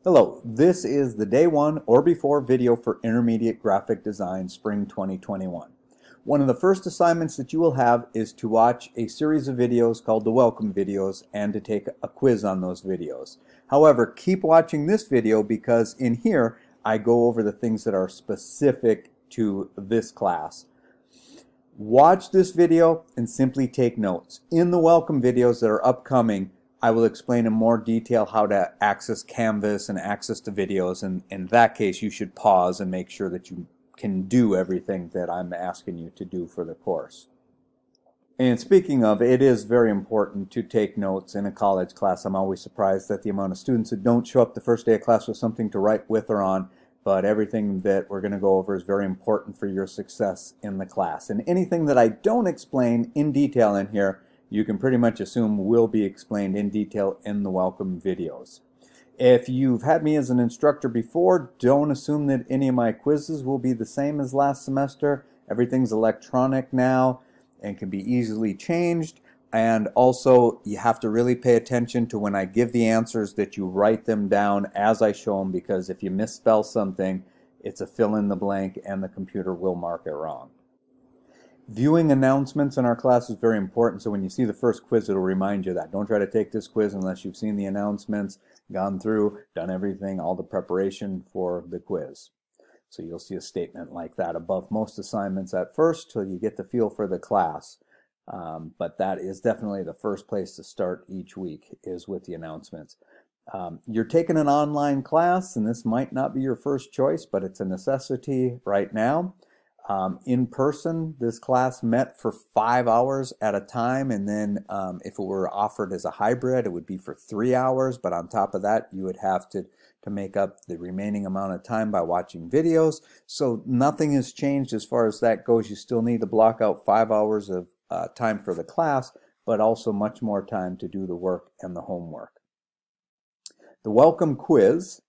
Hello, this is the day one or before video for Intermediate Graphic Design Spring 2021. One of the first assignments that you will have is to watch a series of videos called the welcome videos and to take a quiz on those videos. However, keep watching this video because in here I go over the things that are specific to this class. Watch this video and simply take notes. In the welcome videos that are upcoming, I will explain in more detail how to access Canvas and access the videos, and in that case you should pause and make sure that you can do everything that I'm asking you to do for the course. And speaking of, it is very important to take notes in a college class. I'm always surprised at the amount of students that don't show up the first day of class with something to write with or on, but everything that we're going to go over is very important for your success in the class. And anything that I don't explain in detail in here, you can pretty much assume will be explained in detail in the welcome videos. If you've had me as an instructor before, don't assume that any of my quizzes will be the same as last semester. Everything's electronic now and can be easily changed. And also, you have to really pay attention to when I give the answers that you write them down as I show them, because if you misspell something, it's a fill in the blank and the computer will mark it wrong. Viewing announcements in our class is very important, so when you see the first quiz, it'll remind you that. Don't try to take this quiz unless you've seen the announcements, gone through, done everything, all the preparation for the quiz. So you'll see a statement like that above most assignments at first till you get the feel for the class. But that is definitely the first place to start each week, is with the announcements. You're taking an online class, and this might not be your first choice, but it's a necessity right now. In person, this class met for 5 hours at a time, and then if it were offered as a hybrid, it would be for 3 hours, but on top of that, you would have to make up the remaining amount of time by watching videos. So nothing has changed as far as that goes. You still need to block out 5 hours of time for the class, but also much more time to do the work and the homework. The welcome quiz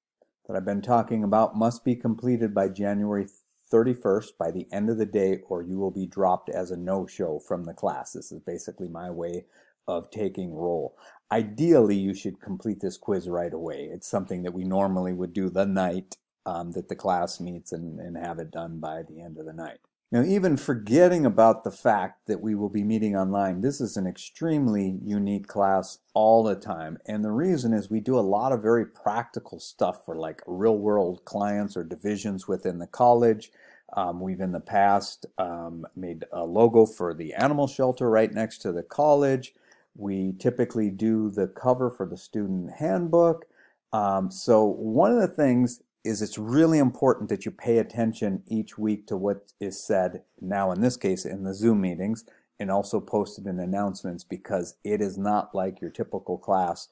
that I've been talking about must be completed by January 31st by the end of the day, or you will be dropped as a no-show from the class. This is basically my way of taking roll. Ideally, you should complete this quiz right away. It's something that we normally would do the night that the class meets and have it done by the end of the night. Now, even forgetting about the fact that we will be meeting online, this is an extremely unique class all the time. And the reason is we do a lot of very practical stuff for like real-world clients or divisions within the college. We've in the past made a logo for the animal shelter right next to the college. We typically do the cover for the student handbook. So one of the things is it's really important that you pay attention each week to what is said, now in this case in the Zoom meetings, and also posted in announcements, because it is not like your typical class.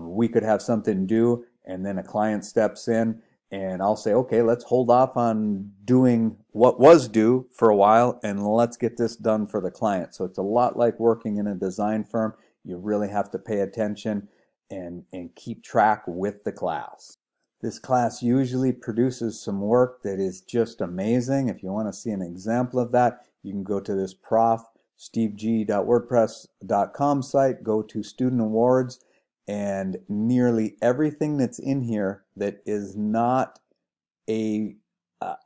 We could have something due and then a client steps in and I'll say, okay, let's hold off on doing what was due for a while and let's get this done for the client. So it's a lot like working in a design firm. You really have to pay attention and keep track with the class. This class usually produces some work that is just amazing. If you want to see an example of that, you can go to this profsteveg.wordpress.com site, go to Student Awards, and nearly everything that's in here that is not an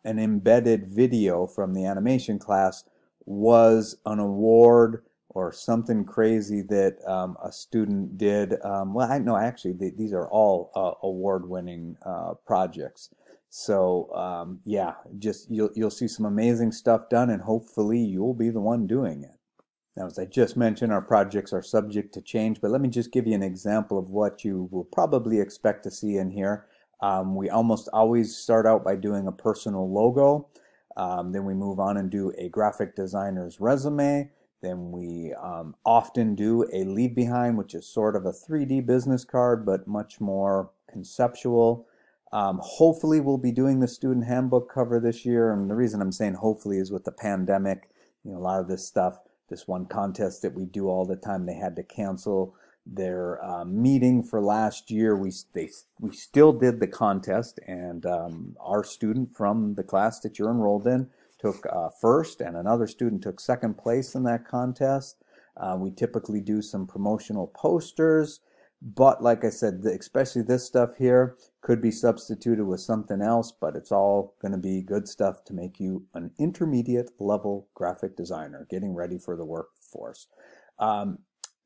embedded video from the animation class was an award or something crazy that a student did. No, actually, these are all award-winning projects. So yeah, just you'll see some amazing stuff done, and hopefully you'll be the one doing it. Now, as I just mentioned, our projects are subject to change, but let me just give you an example of what you will probably expect to see in here. We almost always start out by doing a personal logo. Then we move on and do a graphic designer's resume. Then we often do a leave behind, which is sort of a 3D business card, but much more conceptual. Hopefully we'll be doing the student handbook cover this year, and the reason I'm saying hopefully is with the pandemic, a lot of this stuff, this one contest that we do all the time, they had to cancel their meeting for last year. We still did the contest, and our student from the class that you're enrolled in took first, and another student took second place in that contest. We typically do some promotional posters. But like I said, especially this stuff here could be substituted with something else, but it's all going to be good stuff to make you an intermediate level graphic designer, getting ready for the workforce.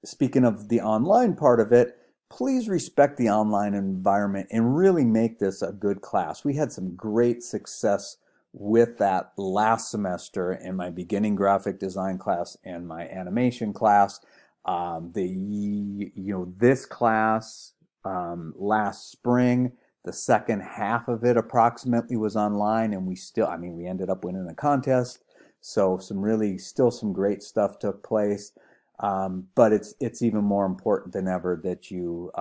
Speaking of the online part of it, please respect the online environment and really make this a good class. We had some great success with that last semester in my beginning graphic design class and my animation class. This class last spring, the second half of it approximately was online, and we ended up winning a contest. So still some great stuff took place. But it's even more important than ever that you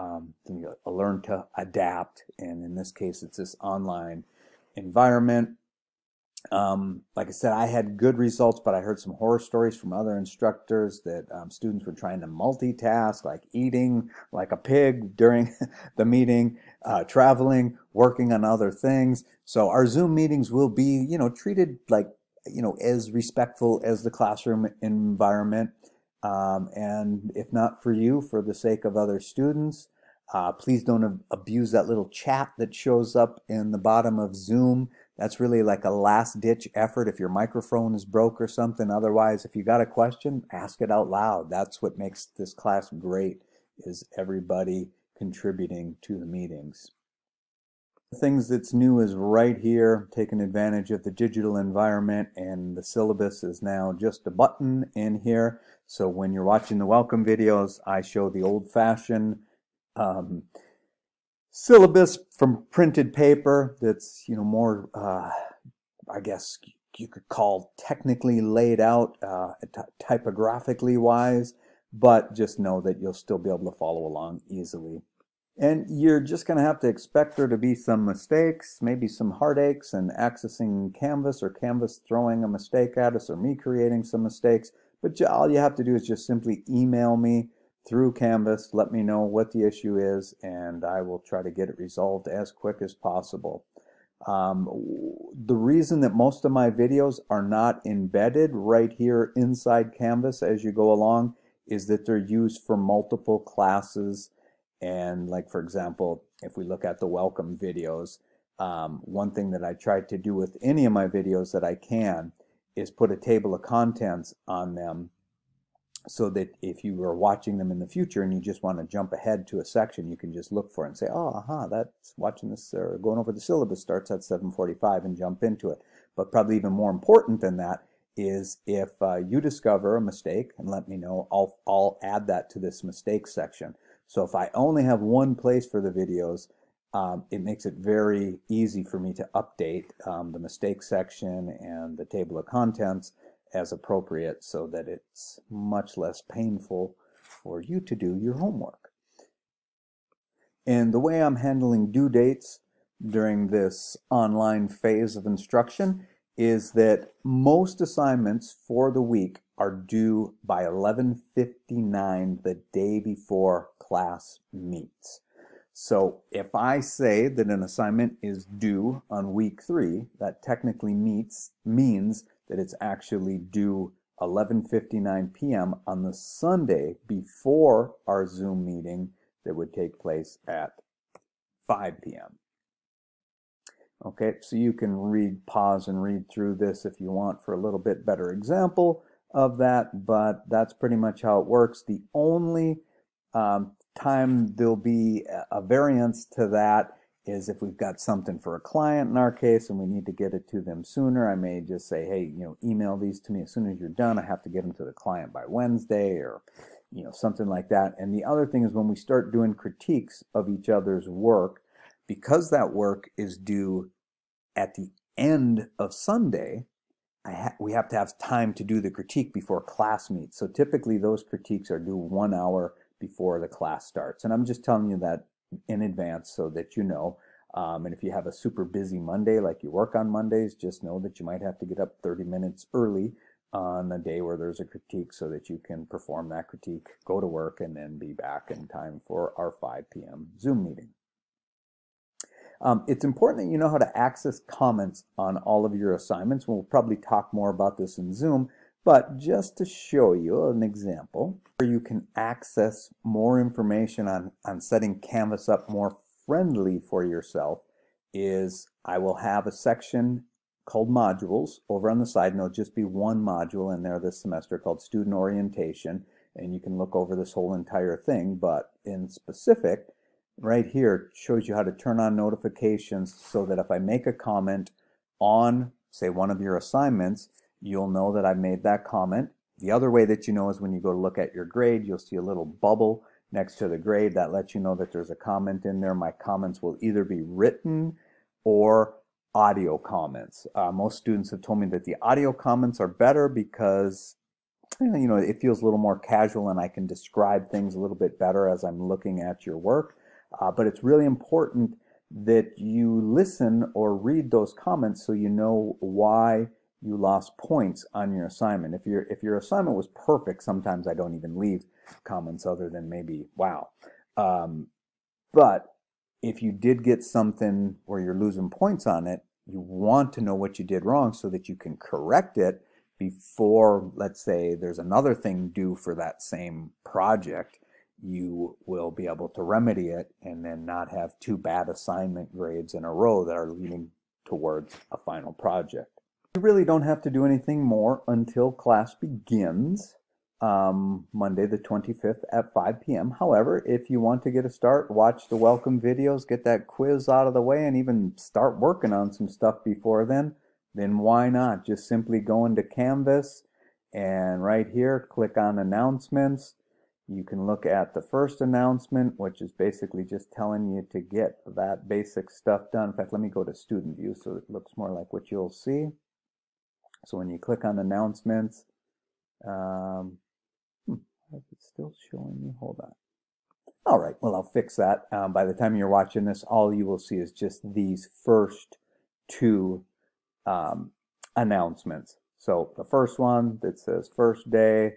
learn to adapt. And in this case, it's this online environment. Like I said, I had good results, but I heard some horror stories from other instructors that students were trying to multitask, like eating like a pig during the meeting, traveling, working on other things. So our Zoom meetings will be, treated like, as respectful as the classroom environment. And if not for you, for the sake of other students, please don't abuse that little chat that shows up in the bottom of Zoom. That's really like a last-ditch effort if your microphone is broke or something. Otherwise, if you got a question, ask it out loud. That's what makes this class great, is everybody contributing to the meetings. The things that's new is right here, taking advantage of the digital environment, and the syllabus is now just a button in here. So when you're watching the welcome videos, I show the old-fashioned syllabus from printed paper that's more I guess you could call technically laid out, typographically wise, but just know that you'll still be able to follow along easily. And you're just going to have to expect there to be some mistakes, maybe some heartaches and accessing Canvas, or Canvas throwing a mistake at us, or me creating some mistakes. But all you have to do is just simply email me through Canvas, let me know what the issue is, and I will try to get it resolved as quick as possible. The reason that most of my videos are not embedded right here inside Canvas as you go along is that they're used for multiple classes. And like, for example, if we look at the welcome videos, one thing that I try to do with any of my videos that I can is put a table of contents on them, so that if you are watching them in the future and you just want to jump ahead to a section, you can just look for it and say, oh, that's watching this, or going over the syllabus starts at 7:45, and jump into it. But probably even more important than that is if you discover a mistake and let me know, I'll add that to this mistakes section. So if I only have one place for the videos, it makes it very easy for me to update the mistakes section and the table of contents as appropriate, so that it's much less painful for you to do your homework. And the way I'm handling due dates during this online phase of instruction is that most assignments for the week are due by 11:59 the day before class meets. So if I say that an assignment is due on week 3, that technically means that it's actually due 11:59 p.m. on the Sunday before our Zoom meeting that would take place at 5 p.m. Okay, so you can pause and read through this if you want for a little bit better example of that, but that's pretty much how it works. The only time there'll be a variance to that is if we've got something for a client in our case and we need to get it to them sooner. I may just say, hey, email these to me as soon as you're done. I have to get them to the client by Wednesday, or something like that. And the other thing is, when we start doing critiques of each other's work, because that work is due at the end of Sunday, we have to have time to do the critique before class meets. So typically those critiques are due 1 hour before the class starts. And I'm just telling you that in advance so that you know. And if you have a super busy Monday, like you work on Mondays, just know that you might have to get up 30 minutes early on the day where there's a critique, so that you can perform that critique, go to work, and then be back in time for our 5 p.m. Zoom meeting. It's important that you know how to access comments on all of your assignments. We'll probably talk more about this in Zoom, But just to show you an example where you can access more information on setting Canvas up more friendly for yourself is I will have a section called modules over on the side, and there'll just be one module in there this semester called student orientation, and you can look over this whole entire thing, but in specific, right here it shows you how to turn on notifications so that if I make a comment on, say, one of your assignments, you'll know that I made that comment. The other way that you know is when you go to look at your grade, you'll see a little bubble next to the grade that lets you know that there's a comment in there. My comments will either be written or audio comments. Most students have told me that the audio comments are better because it feels a little more casual and I can describe things a little bit better as I'm looking at your work. But it's really important that you listen or read those comments so you know why you lost points on your assignment. If your assignment was perfect, sometimes I don't even leave comments other than maybe wow. But if you did get something where you're losing points on it, you want to know what you did wrong so that you can correct it before, let's say, there's another thing due for that same project. You will be able to remedy it and then not have two bad assignment grades in a row that are leading towards a final project. You really don't have to do anything more until class begins Monday the 25th at 5 p.m. However, if you want to get a start, watch the welcome videos, get that quiz out of the way, and even start working on some stuff before then why not? Just simply go into Canvas and right here click on announcements. You can look at the first announcement, which is basically just telling you to get that basic stuff done. In fact, let me go to student view so it looks more like what you'll see. So when you click on announcements, it's still showing me, hold on. All right, well, I'll fix that. By the time you're watching this, all you will see is just these first two announcements. So the first one that says first day,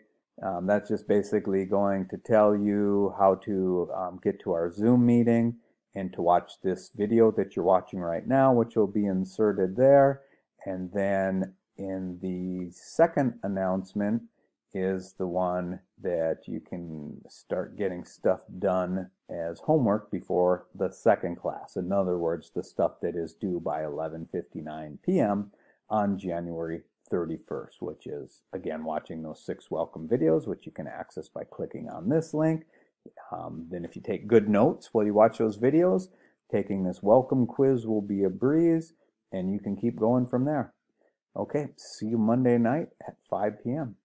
that's just basically going to tell you how to get to our Zoom meeting and to watch this video that you're watching right now, which will be inserted there. And then in the second announcement is the one that you can start getting stuff done as homework before the second class. In other words, the stuff that is due by 11:59 p.m. on January 31st, which is, again, watching those 6 welcome videos, which you can access by clicking on this link. Then if you take good notes while you watch those videos, taking this welcome quiz will be a breeze, and you can keep going from there. Okay, see you Monday night at 5 p.m.